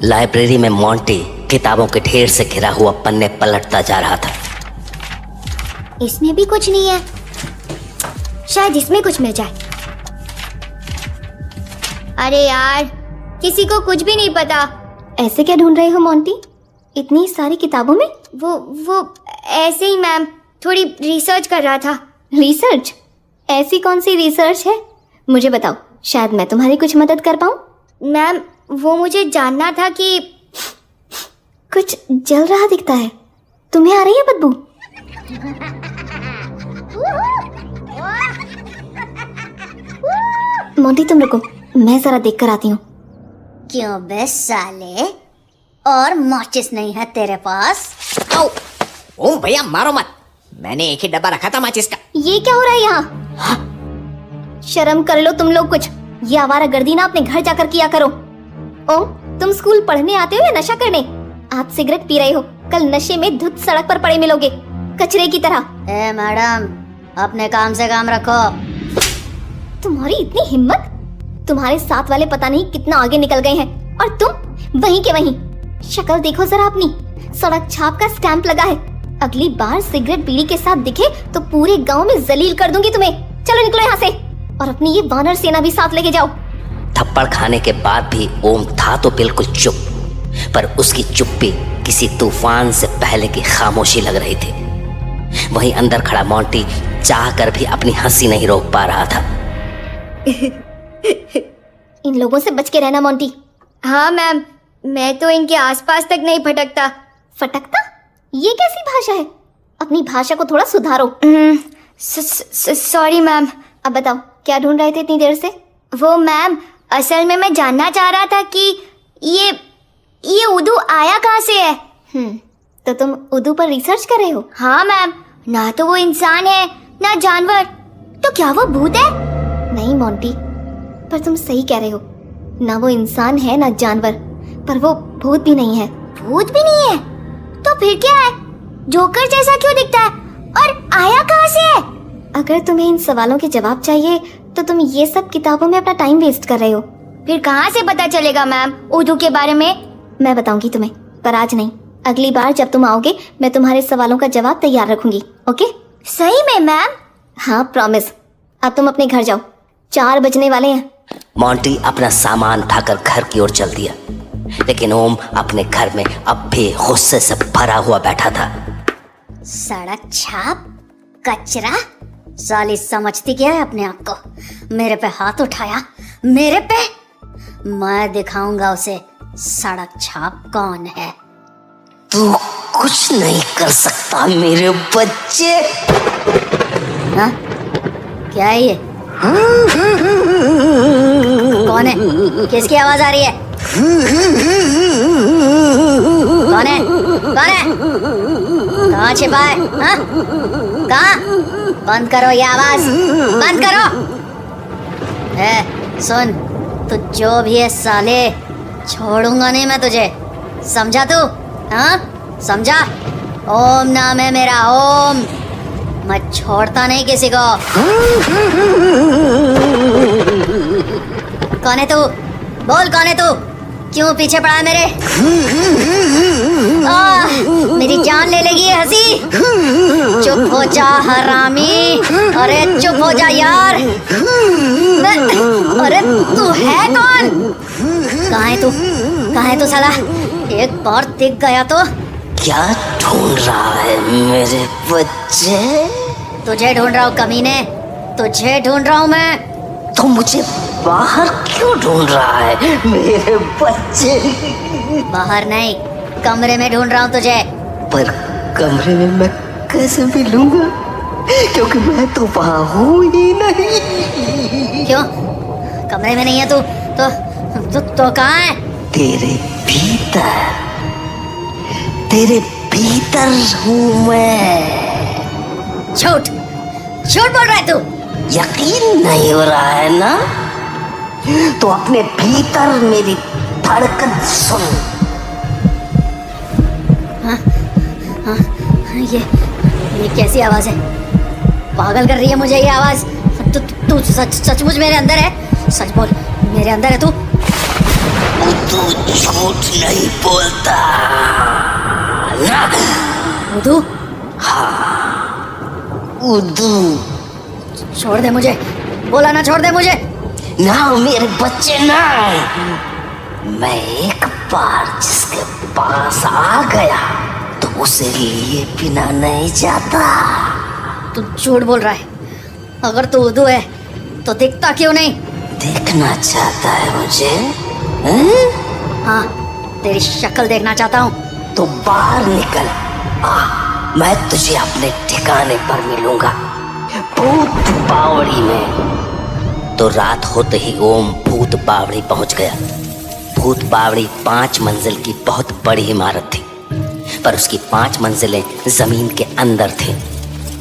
Library में Monty किताबों के ढेर से घिरा हुआ पन्ने पलटता जा रहा था। इसमें भी कुछ नहीं है, शायद इसमें कुछ मिल जाए। अरे यार, किसी को कुछ भी नहीं पता। ऐसे क्या ढूंढ रहे हो मोंटी, इतनी सारी किताबों में? वो ऐसे ही मैम, थोड़ी रिसर्च कर रहा था। रिसर्च? ऐसी कौन सी रिसर्च है, मुझे बताओ, शायद मैं तुम्हारी कुछ मदद कर पाऊं। मैम, वो मुझे जानना था कि कुछ जल रहा दिखता है, तुम्हें आ रही है बदबू? मोंटी तुम रुको, मैं जरा देख कर आती हूँ। क्यों बे साले, और माचिस नहीं है तेरे पास? ओम भैया मारो मत, मैंने एक ही डब्बा रखा था माचिस का। ये क्या हो रहा है यहाँ? शर्म कर लो तुम लोग कुछ, ये आवारागर्दी ना अपने घर जाकर किया करो। ओम, तुम स्कूल पढ़ने आते हो या नशा करने? आज सिगरेट पी रहे हो, कल नशे में धुत सड़क पर पड़े मिलोगे, कचरे की तरह। ए मैडम, अपने काम से काम रखो। तुम्हारी इतनी हिम्मत, तुम्हारे साथ वाले पता नहीं कितना आगे निकल गए हैं और तुम वहीं के वहीं। शक्ल देखो जरा अपनी, सड़क छाप का स्टैंप लगा है। अगली बार सिगरेट बीड़ी के साथ दिखे तो पूरे गांव में जलील कर दूंगी तुम्हें। चलो निकलो यहाँ से, और अपनी ये वानर सेना भी साथ लेके जाओ। थप्पड़ खाने के बाद भी ओम था तो बिल्कुल चुप, पर उसकी चुप्पी किसी तूफान से पहले की खामोशी लग रही थी। वहीं अंदर खड़ा मोंटी चाह कर भी अपनी हंसी नहीं रोक पा रहा था। इन लोगों से बच के रहना मोंटी। हाँ मैम, मैं तो इनके आसपास तक नहीं फटकता। फटकता? ये कैसी भाषा है? अपनी भाषा को थोड़ा सुधारो। Sorry ma'am. अब बताओ, क्या ढूंढ रहे थे इतनी देर से? वो मैम, असल में मैं जानना चाह रहा था कि ये उदू आया कहाँ से है। तो तुम उदू पर रिसर्च कर रहे हो? हाँ मैम, ना तो वो इंसान है ना जानवर, तो क्या वो भूत है? नहीं मोंटी, पर तुम सही कह रहे हो, ना वो इंसान है ना जानवर, पर वो भूत भी नहीं है। भूत भी नहीं है? तो फिर क्या है? जोकर जैसा क्यों दिखता है और आया कहाँ से है? अगर तुम्हें इन सवालों के जवाब चाहिए तो तुम ये सब किताबों में अपना टाइम वेस्ट कर रहे हो। फिर कहाँ से पता चलेगा मैम उदू के बारे में? मैं बताऊंगी तुम्हें, पर आज नहीं। अगली बार जब तुम आओगे मैं तुम्हारे सवालों का जवाब तैयार रखूंगी। ओके? सही में मैम? हाँ, प्रॉमिस। अब तुम अपने घर जाओ, 4 बजने वाले हैं। मोंटी अपना सामान उठाकर घर की ओर चल दिया, लेकिन ओम अपने घर में अब भी गुस्से से भरा हुआ बैठा था। सड़क छाप, कचरा, साली समझती क्या है अपने आप को? मेरे पे हाथ उठाया, मेरे पे? मैं दिखाऊंगा उसे सड़क छाप कौन है। तू कुछ नहीं कर सकता मेरे बच्चे। हाँ? क्या है ये? कौन है? किसकी आवाज आ रही है? कौन है? कौन है? कहाँ छिपा है? हाँ? कहाँ? बंद करो ये आवाज, बंद करो। सुन, तू जो भी है साले, छोड़ूंगा नहीं मैं तुझे, समझा तू? हाँ, समझा? ओम नाम है मेरा, ओम। मैं छोड़ता नहीं किसी को। कौन है तू? बोल, कौन है तू? क्यों पीछे पड़ा है मेरे? मेरी जान ले लेगी ये हंसी। चुप हो जा हरामी। अरे चुप हो जा यार। अरे तू है कौन? कहाँ है तू? कहाँ है तू साला? एक बार दिख गया तो। क्या ढूंढ रहा है मेरे बच्चे? तुझे ढूंढ रहा हूँ कमीने, तुझे ढूंढ रहा हूँ मैं। तो मुझे बाहर क्यों ढूंढ रहा है मेरे बच्चे? बाहर नहीं, कमरे में ढूंढ रहा हूँ तुझे। पर कमरे में मैं कैसे मिलूंगा, क्योंकि मैं तो वहाँ हूँ ही नहीं। क्यों? कमरे में नहीं है तू? तो कहाँ है? तेरे भीतर हूँ मैं। झूठ बोल रहा है तू? यकीन नहीं हो रहा है ना? तो अपने भीतर मेरी धड़कन सुन। हाँ, ये कैसी आवाज है? पागल कर रही है मुझे ये आवाज। तू सचमुच मेरे अंदर है? सच बोल, मेरे अंदर है तू? तू झूठ नहीं बोलता ना। उदू, उदू छोड़ दे मुझे, बोला ना छोड़ दे मुझे। ना मेरे बच्चे ना, मैं एक बार जिसके पास आ गया तो उसे लिए बिना नहीं जाता। तू झूठ बोल रहा है। अगर तू उदू है तो दिखता क्यों नहीं? देखना चाहता है मुझे? हाँ, तेरी शक्ल देखना चाहता हूँ। तो बाहर निकल आ, मैं तुझे अपने ठिकाने पर मिलूंगा, भूत बावड़ी में। तो रात होते ही ओम भूत बावड़ी पहुंच गया। भूत बावड़ी 5 मंजिल की बहुत बड़ी इमारत थी, पर उसकी 5 मंजिलें जमीन के अंदर थी।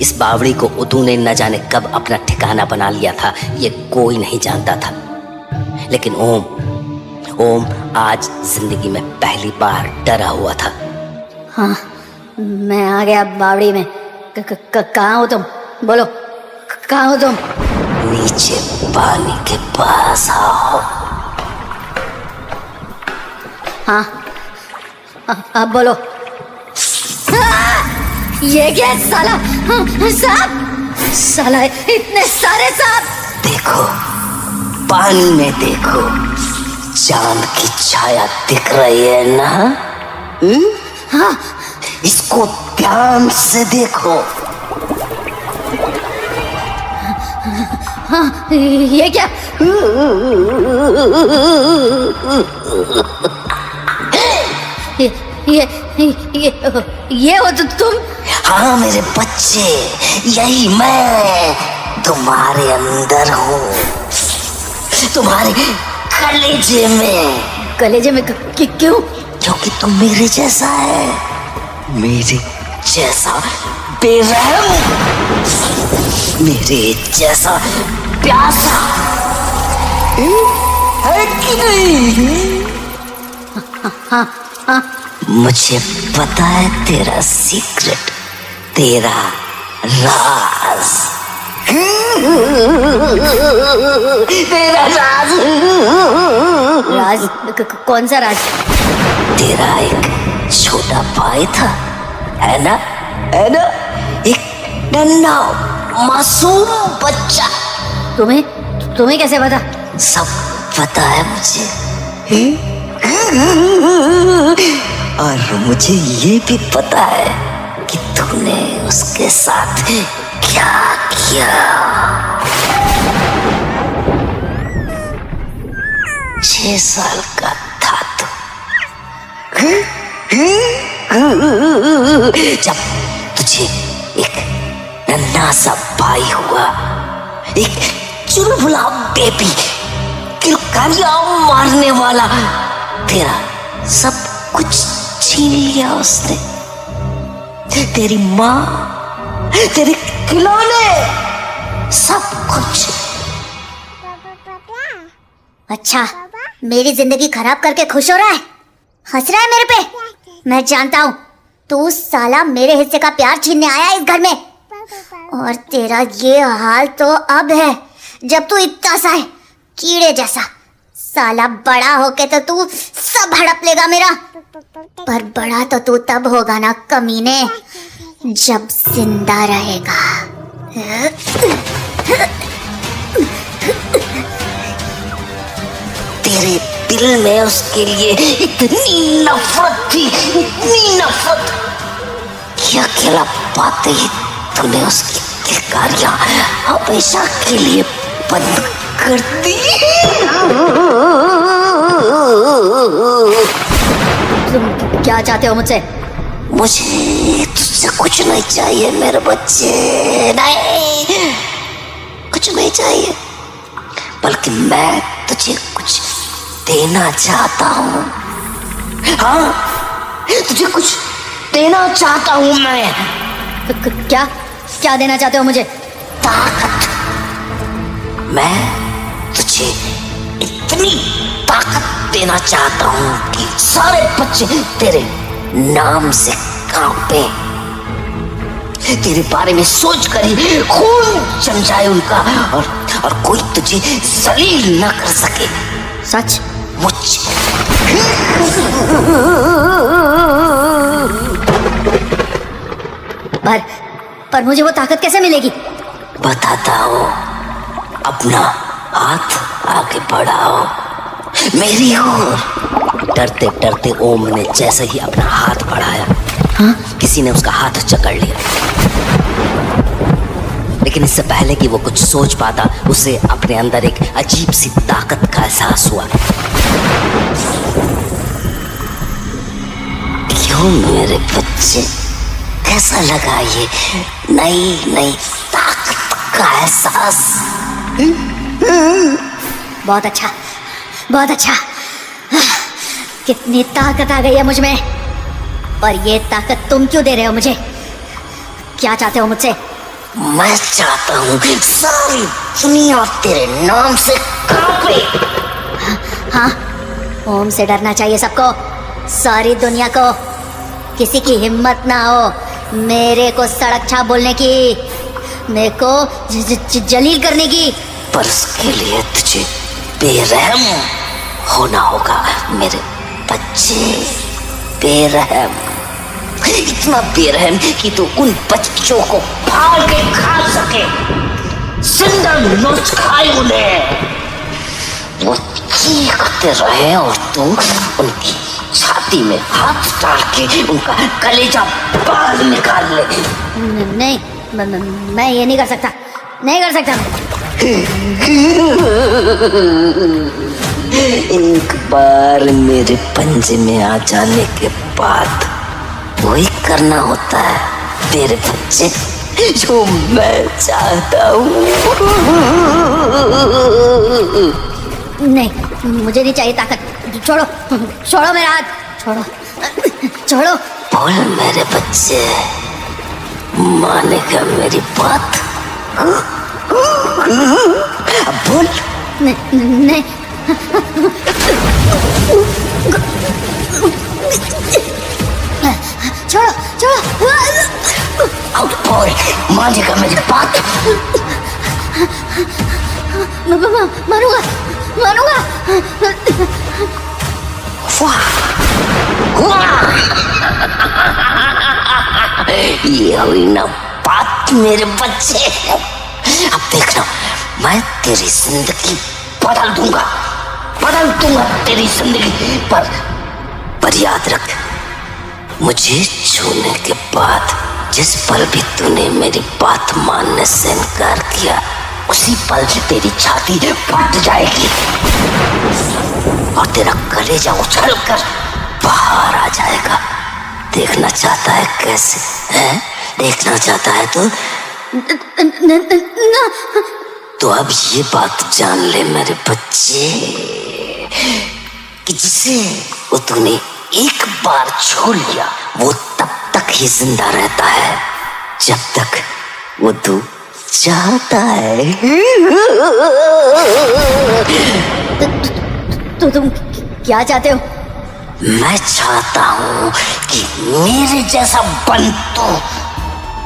इस बावड़ी को उदू ने न जाने कब अपना ठिकाना बना लिया था, ये कोई नहीं जानता था। लेकिन ओम आज जिंदगी में पहली बार डरा हुआ था। हाँ, मैं आ गया बावड़ी में। कहाँ हो तुम? बोलो, कहाँ हो तुम? नीचे पानी के पास आओ। हाँ, अब बोलो। ये क्या साला? सांप! साला इतने सारे सांप! देखो, पानी में देखो, चांद की छाया दिख रही है ना? हाँ, इसको ध्यान से देखो। हाँ, ये क्या? ये हो तो तुम? हाँ मेरे बच्चे, यही मैं तुम्हारे अंदर हूँ, तुम्हारे कलेजे में। कलेजे में क्यों? क्योंकि तुम मेरे जैसा है, मेरे जैसा बेरहम, मेरे जैसा प्यासा है कि नहीं? हाँ, मुझे पता है तेरा सीक्रेट, तेरा राज, तेरा राज। राज? कौन सा राज? तेरा एक छोटा भाई था, है ना? है ना? एक नन्हा मासूम बच्चा। तुम्हें कैसे पता? सब पता है मुझे, और मुझे ये भी पता है कि तूने उसके साथ क्या किया। 6 साल का था तू जब तुझे एक नन्हा सा भाई हुआ, एक चुलबुला बेबी, किलकारियां मारने वाला। तेरा सब कुछ छीन लिया उसने, तेरी माँ, तेरे खिलौने, सब कुछ। अच्छा, मेरी जिंदगी खराब करके खुश हो रहा है, हंस रहा है मेरे पे। मैं जानता हूँ तू साला मेरे हिस्से का प्यार छीनने आया है इस घर में, और तेरा ये हाल तो अब है जब तू इतना सा है, कीड़े जैसा। साला बड़ा होके तो तू सब हड़प लेगा मेरा, पर बड़ा तो तू तब होगा ना कमीने, जब जिंदा रहेगा। तेरे दिल में उसके लिए इतनी नफरत थी, इतनी नफरत कि अकेला पाते ही तूने उसकी किलकारियां हमेशा के लिए बंद कर दी। तुम क्या चाहते हो मुझसे? मुझे तुझसे कुछ नहीं चाहिए मेरे बच्चे, नहीं कुछ नहीं चाहिए, बल्कि मैं तुझे कुछ देना चाहता हूँ। हाँ, तुझे कुछ देना चाहता हूँ मैं। क्या क्या देना चाहते हो मुझे? ताकत। मैं तुझे इतनी ताकत देना चाहता हूँ कि सारे बच्चे तेरे नाम से कांपे, तेरे बारे में सोच कर ही खून जम जाए उनका, और कोई तुझे जलील न कर सके। सच? मुझ पर मुझे वो ताकत कैसे मिलेगी? बताता हूँ। अपना हाथ आगे बढ़ाओ मेरी ओर। डरते डरते ओम ने जैसे ही अपना हाथ बढ़ाया, किसी ने उसका हाथ जकड़ लिया। लेकिन इससे पहले कि वो कुछ सोच पाता, उसे अपने अंदर एक अजीब सी ताकत का एहसास हुआ। क्यों मेरे बच्चे, कैसा लगा ये नई नई ताकत का एहसास? बहुत अच्छा, बहुत अच्छा। कितनी ताकत आ गई है मुझ में। और ये ताकत तुम क्यों दे रहे हो मुझे? क्या चाहते हो मुझसे? मैं चाहता हूँ सारी दुनिया तेरे नाम से कांपे। हाँ, ओम से डरना चाहिए सबको, सारी दुनिया को। किसी की हिम्मत ना हो मेरे को सड़क छाप बोलने की, मेरे को जलील करने की। पर उसके लिए तुझे बेरहम होना होगा मेरे बच्चे। बेरहम, इतना बेरहम कि तू उन बच्चों को फाड़ के खा सके, जिंदा नोच खाए उन्हें। वो चीखते रहे और तू उनकी छाती में हाथ डाल के उनका कलेजा बाहर निकाल ले। नहीं, मैं ये नहीं कर सकता, नहीं कर सकता। एक बार मेरे पंजे में आ जाने के बाद वही करना होता है तेरे बच्चे, जो मैं चाहता हूँ। नहीं, मुझे नहीं चाहिए ताकत। छोड़ो, छोड़ो मेरा हाथ, छोड़ो, छोड़ो। बोल मेरे बच्चे, मानेगा मेरी बात? अब बोल। नहीं। छोड़ो, छोड़ो। अब बोल, मानेगा मेरी बात? मारूंगा, मारूंगा। ये हुई ना बात मेरे बच्चे। अब देखना, मैं तेरी जिंदगी बदल दूंगा तेरी जिंदगी। पर याद रख, मुझे छूने के बाद जिस पल भी तूने मेरी बात मानने से इनकार किया, उसी पल तेरी छाती फट जाएगी और तेरा कलेजा उछल कर बाहर आ जाएगा। देखना चाहता है कैसे? हैं? देखना चाहता है तो अब ये बात जान ले मेरे बच्चे, कि जिसे वो तूने एक बार छू लिया, वो तब तक ही जिंदा रहता है जब तक वो तू चाहता है। तो तुम क्या चाहते हो? मैं चाहता हूँ कि मेरे जैसा बंतु,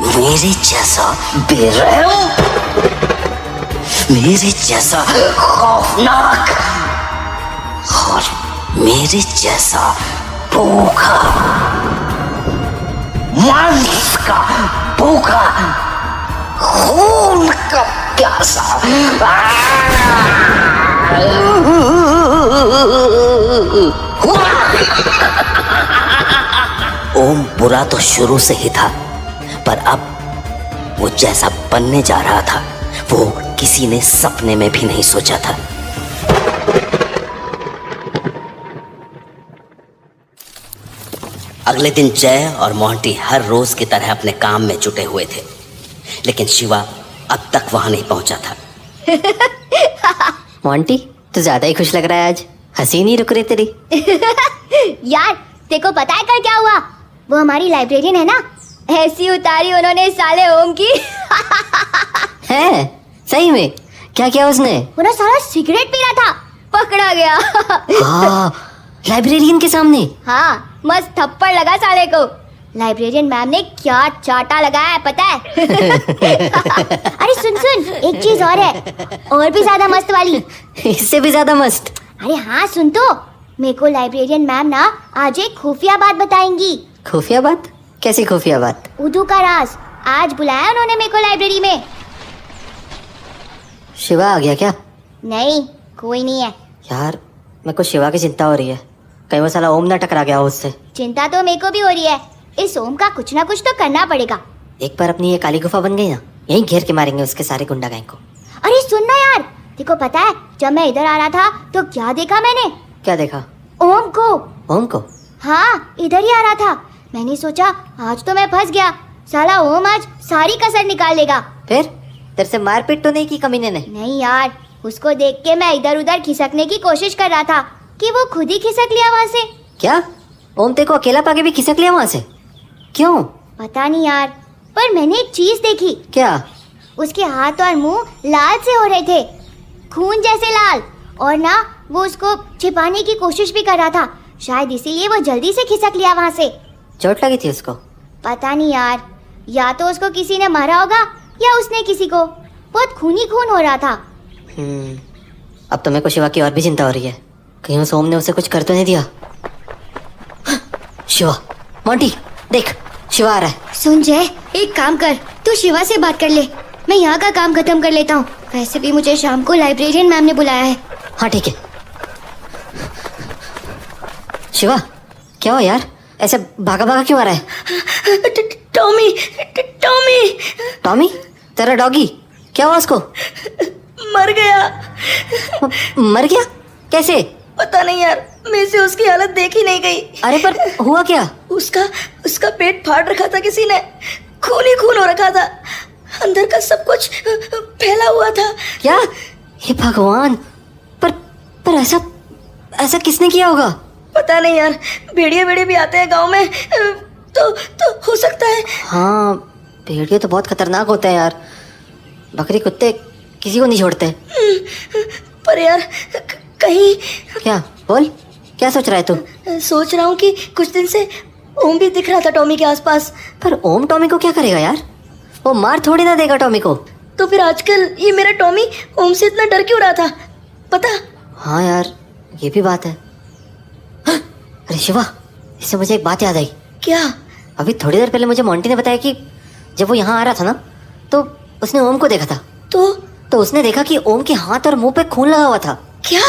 मेरे जैसा बेरहम, मेरे जैसा खौफनाक और मेरे जैसा भूखा, मांस का भूखा, खून का प्यासा। ओम बुरा तो शुरू से ही था, पर अब वो जैसा बनने जा रहा था वो किसी ने सपने में भी नहीं सोचा था। अगले दिन जय और मोंटी हर रोज की तरह अपने काम में जुटे हुए थे, लेकिन शिवा अब तक वहां नहीं पहुंचा था। मोंटी, तू ज्यादा ही खुश लग रहा है आज, हंसी नहीं रुक रही तेरी। यार तेको पता है कल क्या हुआ? वो हमारी लाइब्रेरियन है ना, ऐसी उतारी उन्होंने साले ओम की। है? सही में? क्या किया उसने? वो ना साला सिगरेट पी रहा था, पकड़ा गया। हाँ, लाइब्रेरियन के सामने। हाँ, मस्त थप्पड़ लगा साले को। लाइब्रेरियन मैम ने क्या चाटा लगाया है पता है? अरे सुन सुन, एक चीज और है, और भी ज्यादा मस्त वाली। इससे भी ज्यादा मस्त? अरे हाँ सुन तो, मेरे को लाइब्रेरियन मैम ना आज एक खुफिया बात बताएंगी। खुफिया बात? कैसी खुफिया बात? उदू का राज, आज बुलाया उन्होंने मेरे को लाइब्रेरी में। शिवा आ गया क्या? नहीं, कोई नहीं है। यार मेरे को शिवा की चिंता हो रही है, कहीं वो साला ओम ना टकरा गया हो उससे। चिंता तो मेरे को भी हो रही है। इस ओम का कुछ ना कुछ तो करना पड़ेगा। एक बार अपनी ये काली गुफा बन गई ना, यहीं घेर के मारेंगे उसके सारे गुंडा गैंग को। अरे सुन ना यार, देखो पता है जब मैं इधर आ रहा था तो क्या देखा मैंने? क्या देखा? ओम को। ओम को? हाँ, इधर ही आ रहा था। मैंने सोचा आज तो मैं फंस गया, साला ओम आज सारी कसर निकाल लेगा। फिर तेरे से मारपीट तो नहीं की कमीने ने? नहीं यार, उसको देख के मैं इधर उधर खिसकने की कोशिश कर रहा था कि वो खुद ही खिसक लिया वहाँ से। क्या? ओम तेरे को अकेला पाके भी खिसक लिया वहाँ से? क्यों? पता नहीं यार, पर मैंने एक चीज देखी। क्या? उसके हाथ और मुंह लाल से हो रहे थे, खून जैसे लाल। और ना वो उसको छिपाने की कोशिश भी कर रहा था, शायद इसीलिए वो जल्दी से खिसक लिया वहाँ से। चोट लगी थी उसको? पता नहीं यार, या तो उसको किसी ने मारा होगा या उसने किसी को। बहुत खून ही खून हो रहा था। अब तो मेरे को शिवा की और भी चिंता हो रही है, कहीं उस ओम ने उसे कुछ कर तो नहीं दिया। शिवा, मोंटी देख, शिवा आ रहा है। सुन जय, एक काम कर, तू शिवा से बात कर ले, मैं यहाँ का काम खत्म कर लेता हूँ। वैसे भी मुझे शाम को लाइब्रेरियन मैम ने बुलाया है। हाँ ठीक है। शिवा क्या हो यार, ऐसे भागा भागा क्यों आ रहा है? टॉमी, टॉमी टॉमी तेरा डॉगी, क्या हुआ उसको? मर गया। मर गया? कैसे? पता नहीं यार, मेरे से उसकी हालत देखी नहीं गई। अरे पर हुआ क्या? उसका पेट फाड़ रखा था किसी ने, खून ही खून हो रखा था, अंदर का सब कुछ फैला हुआ था। क्या? हे भगवान, पर ऐसा किसने किया होगा? पता नहीं यार, भेड़िए भी आते हैं गांव में, तो हो सकता है। हाँ, भेड़िए तो बहुत खतरनाक होते हैं यार, बकरी कुत्ते किसी को नहीं छोड़ते। पर यार कहीं। क्या? बोल, क्या सोच रहा है तू? सोच रहा हूँ कि कुछ दिन से ओम भी दिख रहा था टॉमी के आसपास। पर ओम टॉमी को क्या करेगा यार, वो मार थोड़ी ना देगा टॉमी को। तो फिर आजकल ये मेरा टॉमी ओम से इतना डर क्यों रहा था, पता? हाँ यार, ये भी बात है। अरे शिवा, इससे मुझे एक बात याद आई। क्या? अभी थोड़ी देर पहले मुझे मोंटी ने बताया कि जब वो यहाँ आ रहा था ना, तो उसने ओम को देखा था। तो उसने देखा कि ओम के हाथ और मुंह पे खून लगा हुआ था। क्या?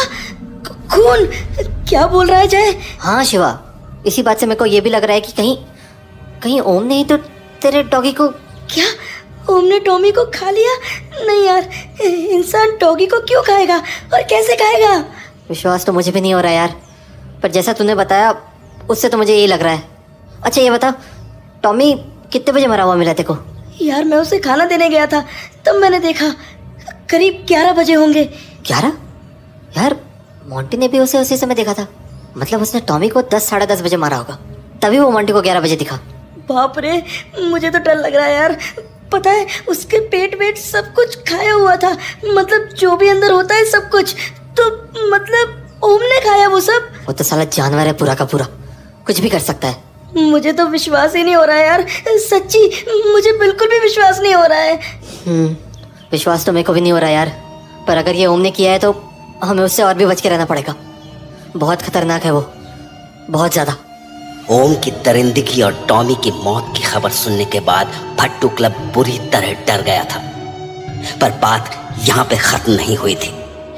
खून? क्या बोल रहा है जय? हाँ शिवा, इसी बात से मेरे को ये भी लग रहा है कि कहीं ओम ने ही तो तेरे डॉगी को। क्या ओम ने टॉमी को खा लिया? नहीं यार, इंसान डॉगी को क्यों खाएगा और कैसे खाएगा? विश्वास तो मुझे भी नहीं हो रहा यार, पर जैसा तूने बताया उससे तो मुझे यही लग रहा है। अच्छा ये बता, टॉमी कितने बजे मरा हुआ मिला तेरे को? यार मैं उसे खाना देने गया था, तब मैंने देखा, करीब 11 बजे होंगे। 11? यार मोंटी ने भी उसे उसी समय देखा था, मतलब उसने टॉमी को 10 साढ़े 10 बजे मारा होगा, तभी वो मोंटी को 11 बजे दिखा। बाप रे, मुझे तो डर लग रहा है यार। पता है उसके पेट वेट सब कुछ खाया हुआ था, मतलब जो भी अंदर होता है सब कुछ। तो मतलब ओम ने खाया वो सब? वो तो साला जानवर है पूरा का पूरा, कुछ भी कर सकता है। मुझे तो विश्वास ही नहीं हो रहा है यार, सच्ची मुझे बिल्कुल भी विश्वास नहीं हो रहा है। विश्वास तो मेरे को भी नहीं हो रहा यार, पर अगर ये ओम ने किया है तो हमें उससे और भी बच के रहना पड़ेगा। बहुत खतरनाक है वो, बहुत ज्यादा। ओम की दरिंदगी और टॉमी की मौत की खबर सुनने के बाद फट्टू क्लब बुरी तरह डर गया था। पर बात यहाँ पे खत्म नहीं हुई थी,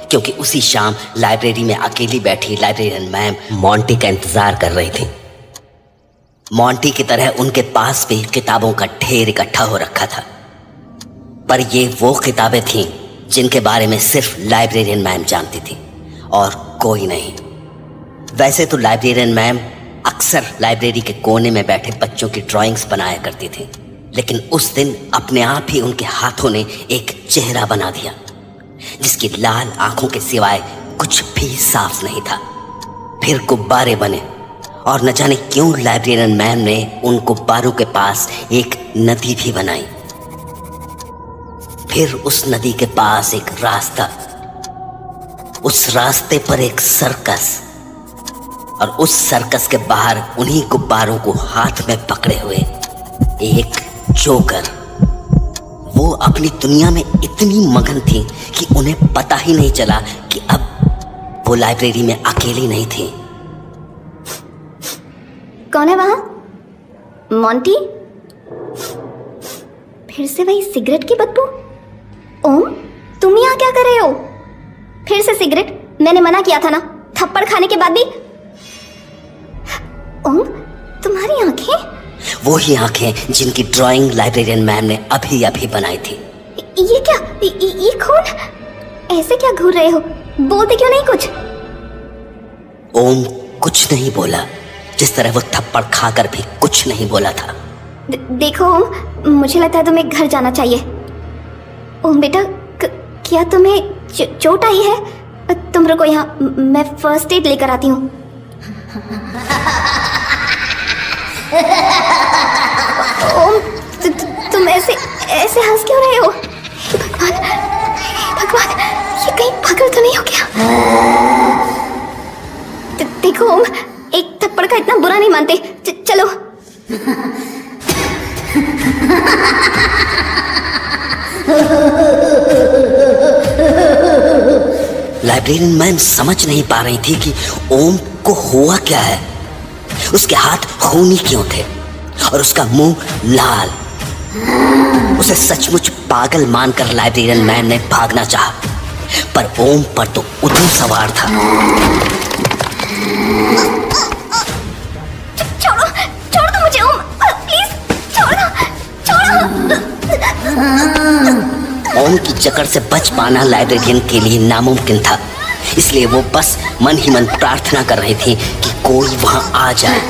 क्योंकि उसी शाम लाइब्रेरी में अकेली बैठी लाइब्रेरियन मैम मोंटी का इंतजार कर रही थी। मोंटी की तरह उनके पास भी किताबों का ढेर इकट्ठा हो रखा था, पर ये वो किताबें थीं जिनके बारे में सिर्फ लाइब्रेरियन मैम जानती थी और कोई नहीं। वैसे तो लाइब्रेरियन मैम अक्सर लाइब्रेरी के कोने में बैठे बच्चों की ड्राइंग्स बनाया करती थी, लेकिन उस दिन अपने आप ही उनके हाथों ने एक चेहरा बना दिया जिसकी लाल आंखों के सिवाय कुछ भी साफ नहीं था। फिर गुब्बारे बने और न जाने क्यों लाइब्रेरियन मैम ने उन गुब्बारों के पास एक नदी भी बनाई। फिर उस नदी के पास एक रास्ता, उस रास्ते पर एक सर्कस, और उस सर्कस के बाहर उन्हीं गुब्बारों को हाथ में पकड़े हुए एक जोकर। वो अपनी दुनिया में इतनी मगन थी कि उन्हें पता ही नहीं चला कि अब वो लाइब्रेरी में अकेली नहीं थी। कौन है वहां? मोंटी? फिर से वही सिगरेट की बदबू। ओम, तुम यहाँ क्या कर रहे हो? फिर से सिगरेट? मैंने मना किया था ना, थप्पड़ खाने के बाद भी। ओम, तुम्हारी आंखें? वही आंखें जिनकी ड्राइंग लाइब्रेरियन मैम ने अभी अभी बनाई थी। ये क्या? ये खून? ऐसे क्या घूर रहे हो? बोलते क्यों नहीं कुछ? ओम कुछ नहीं बोला, जिस तरह वो थप्पड़ खाकर भी कुछ नहीं बोला था। देखो ओम, मुझे लगता है तुम्हें घर जाना चाहिए। ओम बेटा, क्या तुम्हें चोट आई है? तुम रुको यहाँ, मैं फर्स्ट एड लेकर आती हूँ। ओम, तुम ऐसे हंस क्यों रहे हो? हे भगवान, भगवान, ये कहीं पागल तो नहीं हो गया? देखो ओम, एक थप्पड़ का इतना बुरा नहीं मानते। चलो। लाइब्रेरियन मैम समझ नहीं पा रही थी कि ओम को हुआ क्या है। उसके हाथ खूनी क्यों थे और उसका मुंह लाल। उसे सचमुच पागल मानकर लाइब्रेरियन मैम ने भागना चाहा, पर ओम पर तो उधम सवार था। छोड़ दो मुझे ओम, प्लीज छोड़ो। ओम की जकड़ से बच पाना लाइब्रेरियन के लिए नामुमकिन था, इसलिए वो बस मन ही मन प्रार्थना कर रही थी कि कोई वहां आ जाए।